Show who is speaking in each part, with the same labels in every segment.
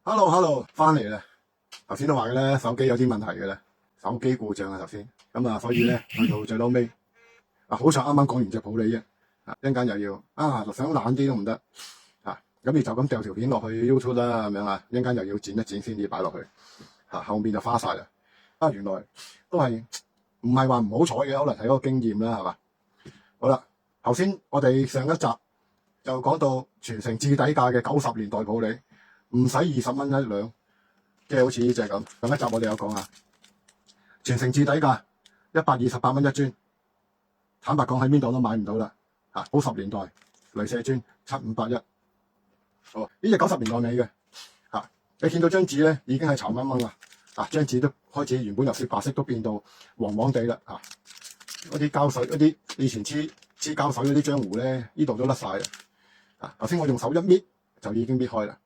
Speaker 1: Hello，翻嚟啦。頭先都話嘅咧，手機有啲問題嘅啦，手機故障啊頭先。咁啊，所以咧去到最撈尾好彩啱啱講完隻普洱啫。一陣間又要想懶啲都唔得咁你就咁掉條片落去 YouTube 啦，咁樣一陣間又要剪一剪先至擺落去後面就花晒啦。原來都係唔係話唔好彩嘅，可能係一個經驗啦，係嘛？好啦，頭先我哋上一集就講到全城至底價嘅90年代普洱，唔使20蚊一兩，即係好似呢隻咁。上一集我哋有講全城至底價128蚊一磚，坦白講喺邊度都買唔到啦。90年代鐳射磚7581，呢隻90年代尾嘅你見到張紙咧已經係巢掹掹啦，張紙都開始原本由雪白色都變到黃黃地啦。嗰啲膠水，嗰啲以前黐膠水嗰啲漿糊咧，呢度都甩晒啦。頭先我用手一搣就已經搣開啦。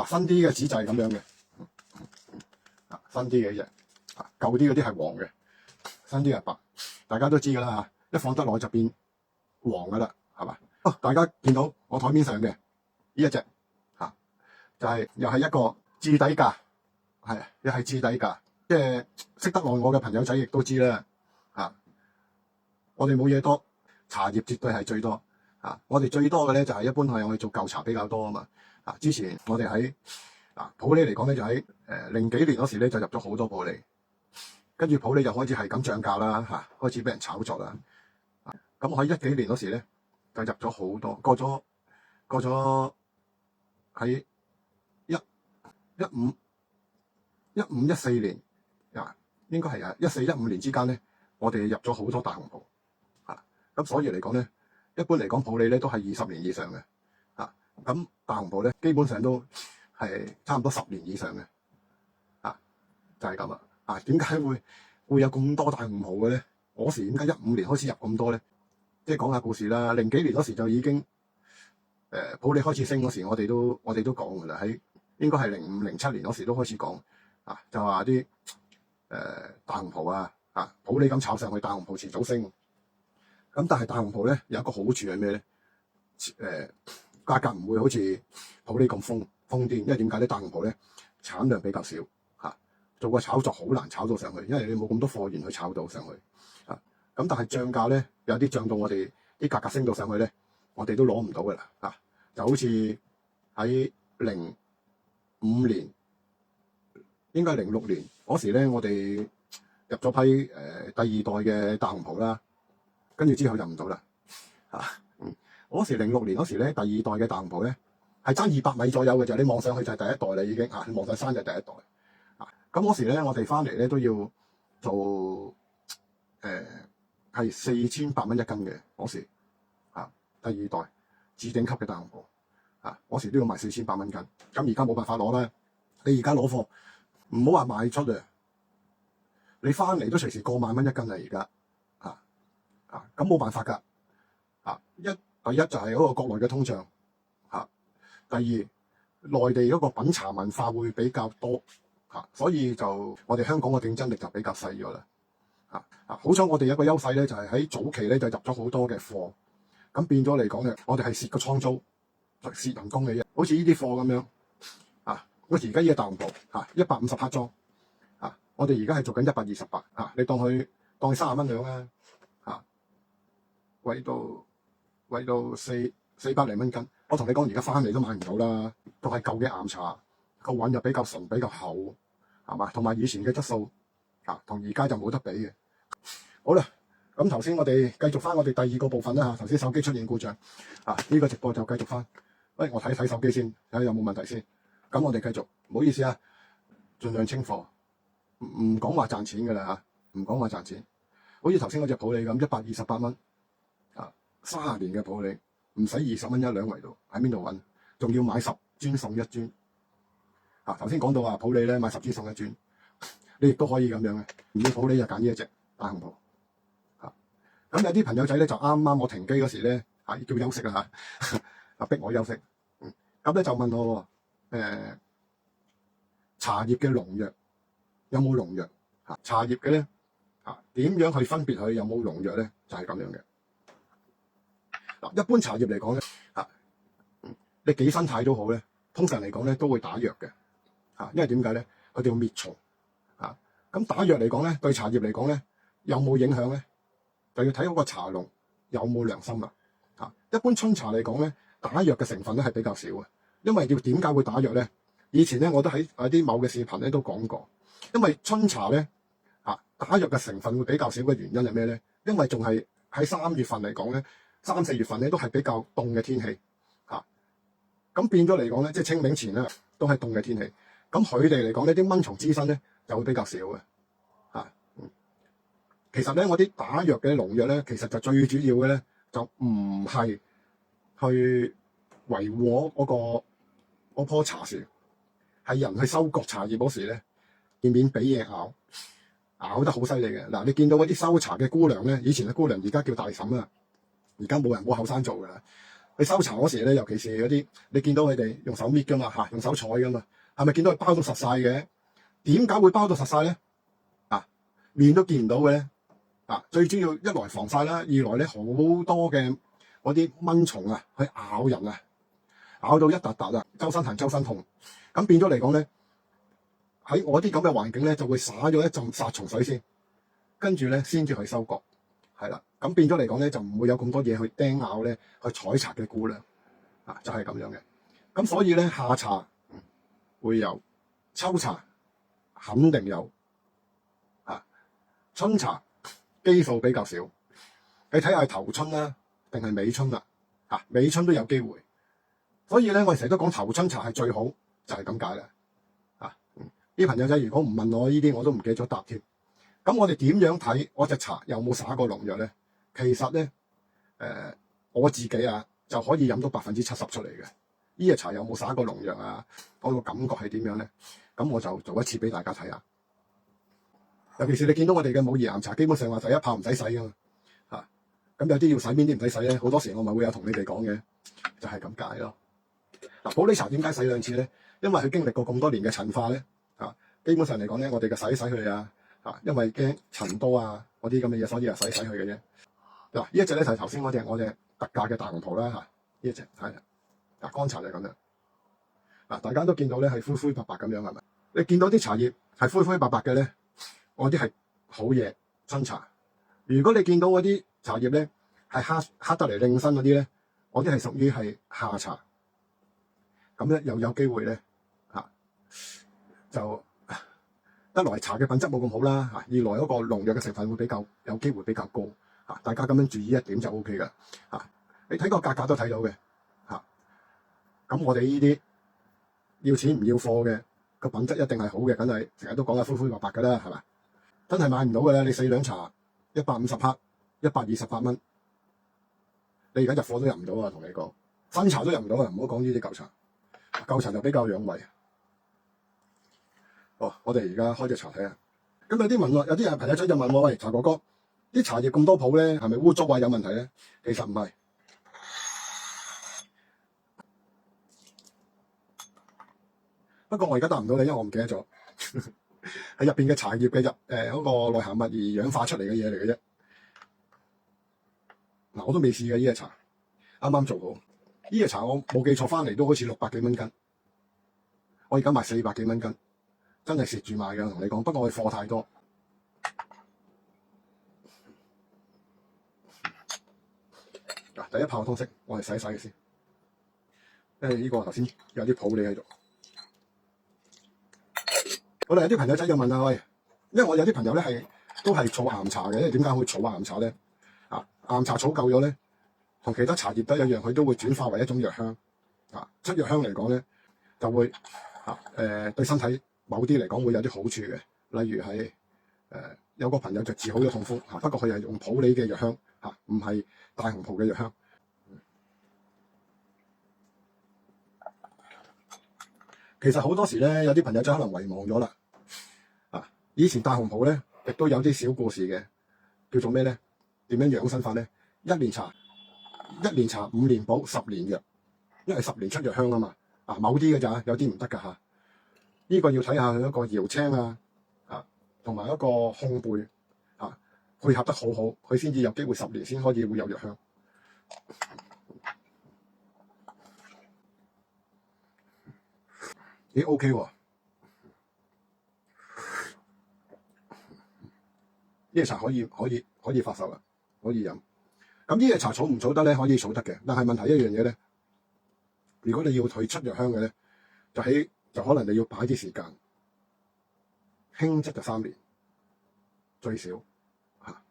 Speaker 1: 新啲嘅紙就係咁樣嘅，新啲嘅啫，舊啲嗰啲係黃嘅，新啲係白，大家都知噶啦一放得耐就變黃噶啦，係嘛？大家見到我台面上嘅呢一隻就係又係一個至底價，又係至底價，即係識得耐我嘅朋友仔亦都知啦。我哋冇嘢多，茶葉絕對係最多。我哋最多嘅咧就係一般係我哋做舊茶比較多啊嘛。之前我哋喺普洱嚟講咧，就喺零幾年嗰時咧就入咗好多普洱，跟住普洱就開始係咁漲價啦，開始俾人炒作啦。咁我喺10幾年嗰時咧就入咗好多，過咗喺15、14年應該係14、15年之間咧，我哋入咗好多大紅袍。咁所以嚟講咧，一般嚟講普洱咧都係20年以上嘅。咁大紅袍咧基本上都係差唔多10年以上嘅。就係咁啦。點解會有咁多大紅袍嘅咧？嗰時點解15年開始入咁多咧？即係講下故事啦。零幾年嗰時就已經普洱開始升嗰時，我哋都講噶啦。喺應該係05、07年嗰時都開始講就話啲大紅袍普洱咁炒上去，大紅袍遲早升。咁但係大紅袍咧有一個好處係咩咧？價格唔會好似普洱咁瘋癲，因為點解咧？大紅袍咧產量比較少做個炒作好難炒到上去，因為你冇咁多貨源去炒到上去咁但係漲價咧有啲漲到我哋啲價格升到上去咧，我哋都攞唔到噶啦就好似喺05年，應該係06年嗰時咧，我哋入咗批第二代嘅大紅袍啦。跟住之後就唔到啦嗰時06年嗰時咧，第二代嘅大紅袍咧係爭200米左右嘅啫。你望上去就係第一代啦，已經你望上山就係第一代咁嗰時咧，我哋翻嚟咧都要做係4800蚊一斤嘅嗰時第二代指定級嘅大紅袍嗰時都要賣4800蚊斤。咁而家冇辦法攞啦，你而家攞貨唔好話賣出你翻嚟都隨時過萬蚊一斤啦而家咁冇辦法㗎第一就係嗰個國內嘅通脹第二內地嗰個品茶文化會比較多所以就我哋香港嘅競爭力就比較細咗啦好彩我哋有一個優勢咧，就係喺早期咧就入咗好多嘅貨，咁變咗嚟講咧，我哋係蝕個倉租、蝕人工嘅啫。好似呢啲貨咁樣我而家呢個大紅袍150克裝我哋而家係做緊128你當佢30蚊兩啦貴到400零蚊斤。我同你講，而家翻嚟都買唔到啦，都係舊嘅岩茶，個韻又比較純比較厚係嘛，同埋以前嘅質素同而家就冇得比嘅。好啦，咁頭先我哋繼續翻我哋第二個部分啦頭先手機出現故障呢個直播就繼續翻。我睇睇手機先，睇下有冇問題先。咁我哋繼續，唔好意思盡量清貨，唔講話賺錢㗎啦唔講話賺錢。好似頭先嗰隻普洱咁128蚊30年嘅普洱，唔使20蚊一兩圍度，喺邊度揾？仲要買10磚送1磚頭先講到話普洱咧買10磚送1磚，你亦都可以咁樣嘅。唔要普洱就揀呢一隻大紅袍咁有啲朋友仔咧就啱啱我停機嗰時咧叫休息啦逼我休息咁咧就問我茶葉嘅農藥有冇農藥茶葉嘅咧點樣去分別佢有冇農藥咧？就係咁樣嘅一般茶葉嚟講咧你幾生態都好咧，通常嚟講咧都會打藥嘅因為點解咧？佢哋要滅蟲啊。咁打藥嚟講咧，對茶葉嚟講咧，有冇影響咧？就要睇嗰個茶農有冇良心啦。一般春茶嚟講咧，打藥嘅成分咧係比較少嘅，因為點解會打藥咧？以前咧我都喺啲某嘅視頻咧都講過，因為春茶咧打藥嘅成分會比較少嘅原因係咩咧？因為仲係喺3月份嚟講咧，3、4月份咧都係比較凍嘅天氣咁變咗嚟講咧，即係清明前咧都係凍嘅天氣，咁佢哋嚟講呢啲蚊蟲滋生咧就會比較少嘅其實咧我啲打藥嘅農藥咧，其實就最主要嘅咧就唔係去維護嗰棵茶樹，係人去收割茶葉嗰時咧，以免俾嘢咬得好犀利嘅。嗱，你見到嗰啲收茶嘅姑娘咧，以前嘅姑娘而家叫大嬸啦，而家冇後生做噶啦。去收茶嗰時咧，尤其是嗰啲你見到佢哋用手搣噶嘛用手採噶嘛，係咪見到佢包到實晒嘅？點解會包到實晒咧？面都見唔到嘅咧？最主要一來防曬啦，二來咧好多嘅嗰啲蚊蟲去咬人咬到一笪笪周身痕周身痛，咁變咗嚟講咧，喺我啲咁嘅環境咧就會灑咗一陣殺蟲水先，跟住咧先至去收割，係啦，咁變咗嚟講咧就唔會有咁多嘢去叮咬咧去採茶嘅姑娘就係咁樣嘅。咁所以咧夏茶會有，秋茶肯定有春茶基數比較少，你睇下係頭春啦定係尾春啦尾春都有機會。所以咧我哋成日都講頭春茶係最好，就係咁解啦啲朋友仔如果唔問我呢啲，我都唔記得咗答添。咁我哋點樣睇我隻茶有冇灑過農藥咧？其實咧我自己就可以飲到70%出嚟嘅。呢隻茶有冇灑過農藥我個感覺係點樣咧？咁我就做一次俾大家睇下。尤其是你見到我哋嘅武夷岩茶，基本上話第一泡唔使洗噶嘛咁有啲要洗，邊啲唔使洗咧？好多時我咪會有同你哋講嘅，就係咁解咯。普洱茶點解洗2次咧？因為佢經歷過咁多年嘅陳化咧基本上嚟講咧，我哋嘅洗佢因為驚塵多嗰啲咁嘅嘢，所以洗佢嘅啫。嗱，呢一隻咧就係頭先嗰隻我隻特價嘅大紅袍啦呢一隻係乾茶就係咁樣大家都見到咧係灰灰白白咁樣係咪？你見到啲茶葉係灰灰白白嘅咧，我啲係好嘢春茶。如果你見到嗰啲茶葉咧係黑得嚟令身嗰啲咧，我啲係屬於係夏茶。咁咧又有機會咧就一來茶嘅品質冇咁好啦二來嗰個農藥嘅成分會有機會比較高大家咁樣注意一點就 OK 噶你睇個價格都睇到嘅咁我哋呢啲要錢唔要貨嘅個品質一定係好嘅，梗係成日都講灰灰白白噶啦，係嘛？真係買唔到嘅啦！你4兩茶150克128蚊，你而家入貨都入唔到同你講新茶都入唔到唔好講呢啲舊茶，舊茶就比較養胃。我哋而家開隻茶睇下。咁有啲人朋友仔就問我：喂，茶哥哥，啲茶葉咁多泡咧，係咪污糟有問題咧？其實唔係。不過我而家答唔到你，因為我唔記得咗喺入邊嘅茶葉嘅嗰個內含物而氧化出嚟嘅嘢嚟嘅啫。我都未試過呢隻茶，啱啱做好。呢隻茶我冇記錯翻嚟都好似600幾蚊斤，我而家賣400幾蚊斤。真係蝕住賣嘅，同你講。不過我哋貨太多。第一泡通色，我哋洗嘅先。因為呢個頭先有啲泡你喺度。我哋有啲朋友仔就問喂，因為我有啲朋友咧都係儲岩茶嘅，因為點解會儲岩茶咧？岩茶儲夠咗咧，同其他茶葉都一樣，佢都會轉化為一種藥香。出藥香嚟講咧，就會對身體某啲嚟講會有啲好處嘅，例如係有個朋友就治好咗痛風不過佢係用普洱嘅藥香唔係大紅袍嘅藥香。其實好多時咧，有啲朋友就可能遺忘咗啦。以前大紅袍咧，亦都有啲小故事嘅，叫做咩咧？點樣養生法咧？1年茶5年補10年藥，因為10年出藥香啊嘛。某啲嘅咋，有啲唔得噶呢個要睇下佢一個搖青同埋一個烘焙配合得好好，佢先至有機會10年先可以會有藥香。OK 喎，隻茶可以發售啊，可以飲。咁呢隻茶儲唔儲得咧？可以儲得嘅，但係問題一樣嘢咧，如果你要佢出藥香嘅咧，就可能你要擺啲時間，輕則就3年最少嚇。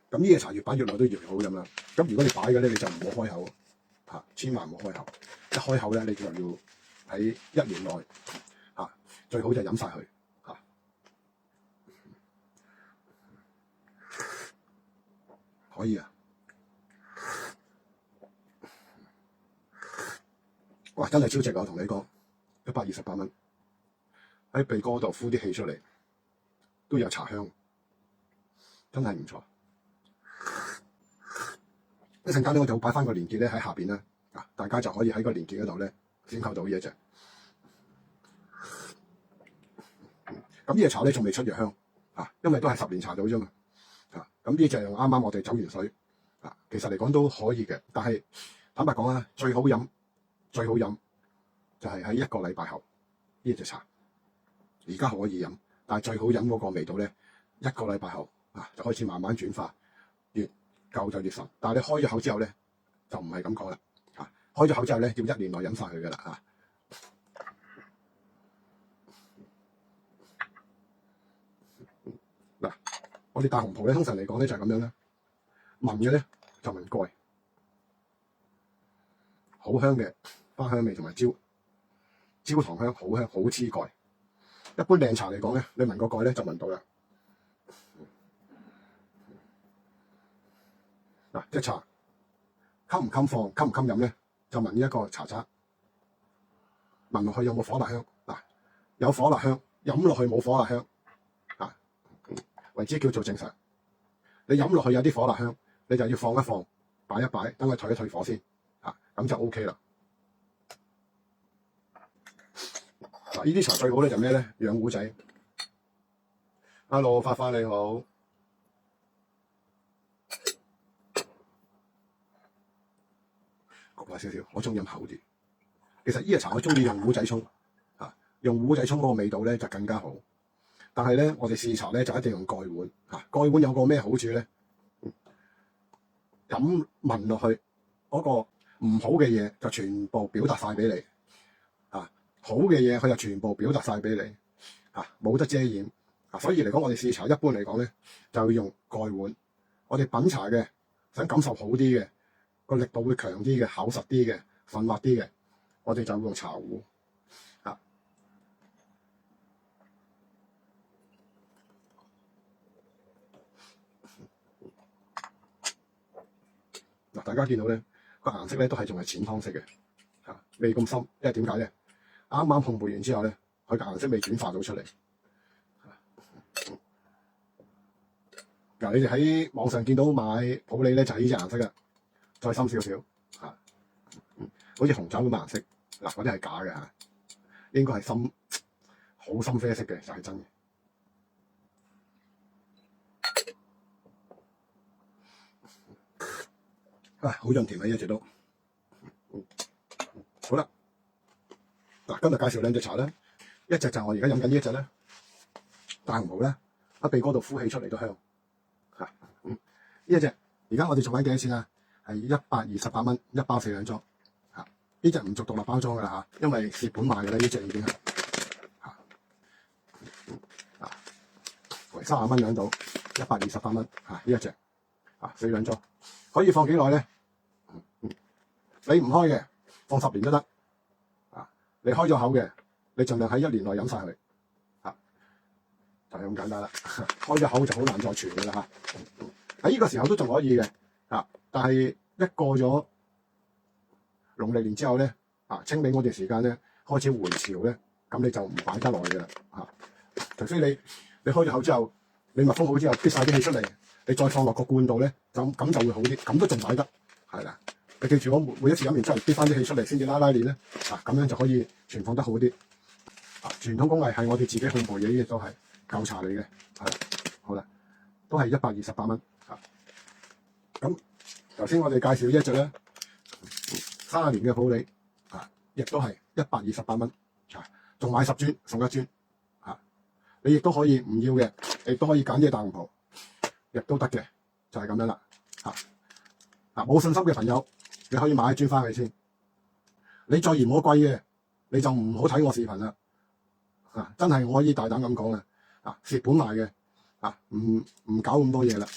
Speaker 1: 咁呢隻茶越擺越耐都越好飲啦。咁如果你擺嘅咧，你就唔好開口嚇，千萬唔好開口。一開口咧，你就要喺1年內嚇，最好就飲晒佢嚇。可以啊！哇，真係超值啊！我同你講，128蚊，喺鼻哥度呼啲氣出嚟，都有茶香，真係唔錯。一陣間咧，我就擺翻個連結咧喺下邊啦，大家就可以喺個連結嗰度咧選購到呢一隻。咁呢隻茶咧仲未出藥香因為都係10年茶到啫嘛。咁呢隻啱啱我哋走完水其實嚟講都可以嘅，但係坦白講啊，最好飲就係喺1個禮拜後呢隻茶。而家可以飲，但係最好飲嗰個味道咧，1個禮拜後就開始慢慢轉化，越舊就越純。但係你開咗口之後咧，就唔係咁講啦。開咗口之後咧，要1年內飲晒佢噶啦嗱，我哋大紅袍咧，通常嚟講咧就係咁樣啦。聞嘅咧就聞蓋，好香嘅花香味同埋焦糖香，好香，好黐蓋。一般靚茶嚟講咧，你聞個蓋咧就聞到啦。隻茶襟唔襟放，襟唔襟飲咧，就聞呢一個茶渣，聞落去有冇火辣香有火辣香，飲落去冇火辣香為之叫做正常。你飲落去有啲火辣香，你就要放一放，擺一擺，等佢退一退火先咁就 OK 啦。呢啲茶最好咧就咩咧？養壺仔。Hello， 花花你好。焗下少少，我中意飲厚啲。其實呢隻茶我中意用壺仔沖用壺仔沖嗰個味道咧就更加好。但係咧，我哋試茶咧就一定用蓋碗蓋碗有個咩好處咧？咁聞落去嗰個唔好嘅嘢就全部表達晒俾你好嘅嘢佢就全部表達晒俾你冇得遮掩所以嚟講，我哋試茶一般嚟講咧就要用蓋碗。我哋品茶嘅想感受好啲嘅，個力度會強啲嘅，厚實啲嘅，順滑啲嘅，我哋就會用茶壺大家見到咧個顏色咧都係仲係淺湯色嘅未咁深，因為點解咧？啱啱烘焙完之後咧，佢個顏色未轉化到出嚟。你哋喺網上見到買普洱咧就係呢隻顏色嘅，再深少少好似紅酒咁嘅顏色嗰啲係假嘅應該係深好深啡色嘅就係真嘅。好潤甜啊！一直都好啦。今日介紹2隻茶啦，一隻就係我而家飲緊呢一隻咧，大紅袍咧喺鼻哥度呼氣出嚟都香呢一隻而家我哋做緊幾多錢啊？係128蚊，1包4兩裝呢隻唔做獨立包裝噶啦因為蝕本賣嘅咧，呢隻已經係為30蚊兩到128蚊呢一隻4兩裝，可以放幾耐咧？你唔開嘅放10年都得你開咗口嘅，你盡量喺1年內飲晒佢就係咁簡單啦。開咗口就好難再傳嘅啦喺呢個時候都仲可以嘅但係一過咗農曆年之後咧清明嗰段時間咧開始回潮咧，咁你就唔擺得耐嘅啦除非你開咗口之後，你密封好之後，逼晒啲氣出嚟，你再放落個罐度咧，咁就會好啲，咁都仲擺得係啦。你記住，我每一次飲完之後，逼翻啲氣出嚟先至拉鏈咧咁樣就可以存放得好啲傳統工藝係我哋自己烘焙嘅，呢啲都係舊茶嚟嘅好啦，都係128蚊咁頭先我哋介紹呢一隻咧30年嘅普洱亦都係128蚊仲買10樽送1樽你亦都可以唔要嘅，亦都可以揀啲大紅袍，亦都得嘅，就係咁樣啦。冇信心嘅朋友，你可以買一磚翻去先。你再嫌我貴嘅，你就唔好睇我視頻啦。真係我可以大膽咁講嘅，蝕本賣嘅，唔搞咁多嘢啦。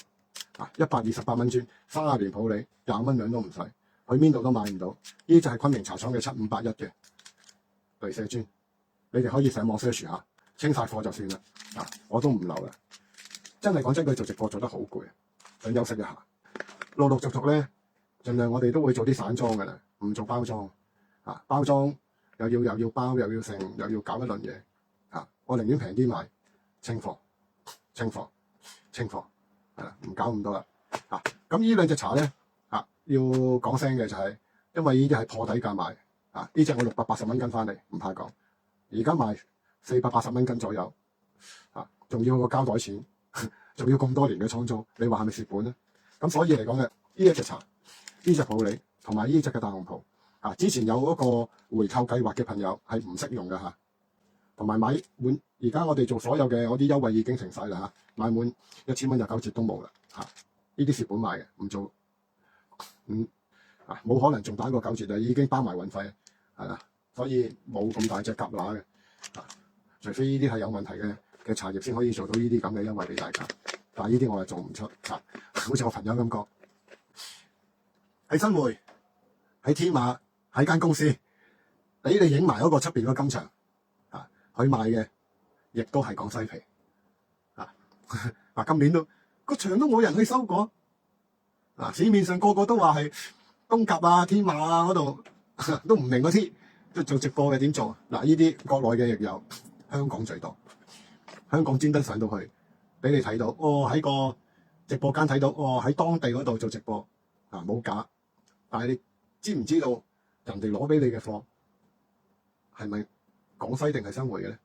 Speaker 1: 128蚊磚，30年普洱，20蚊兩都唔使，去邊度都買唔到。呢就係昆明茶廠嘅7581嘅鐳射磚，你哋可以上網 search 下，清晒貨就算啦。我都唔留啦。真係講真句，做直播做得好攰，想休息一下。陸陸續續咧，盡量我哋都會做啲散裝嘅啦，唔做包裝。包裝又要包，又要剩，又要搞一輪嘢。我寧願平啲賣，清貨，係啦，唔搞咁多啦。咁呢兩隻茶咧，要講聲嘅就係，因為呢啲係破底價賣。呢隻我680蚊斤翻嚟，唔怕講。而家賣480蚊斤左右，仲要個膠袋錢，仲要咁多年嘅倉租，你話係咪蝕本咧？咁所以嚟講嘅，呢一隻茶，呢隻普洱同埋呢隻嘅大紅袍，之前有嗰個回購計劃嘅朋友係唔識用嘅嚇。同埋買滿，而家我哋做所有嘅嗰啲優惠已經成晒啦嚇，買滿1000蚊就9折都冇啦嚇，呢啲蝕本賣嘅，唔做，冇可能仲打個9折啊，已經包埋運費係啦，所以冇咁大隻蛤乸嘅，除非呢啲係有問題嘅茶葉先可以做到呢啲咁嘅優惠俾大家，但係呢啲我係做唔出嚇，好似我朋友咁講，喺新會，喺天馬，喺間公司，俾你影埋嗰個出邊嗰金牆。佢賣嘅亦都係講西皮，今年個場都冇人去收過，市面上個個都話係東甲啊、天馬啊嗰度都唔明嗰啲，都做直播嘅點做？呢啲國內嘅亦有，香港最多，香港專登上到去俾你睇到，喺個直播間睇到，喺當地嗰度做直播，冇假，但係你知唔知道人哋攞俾你嘅貨係咪？廣西定係新會嘅咧？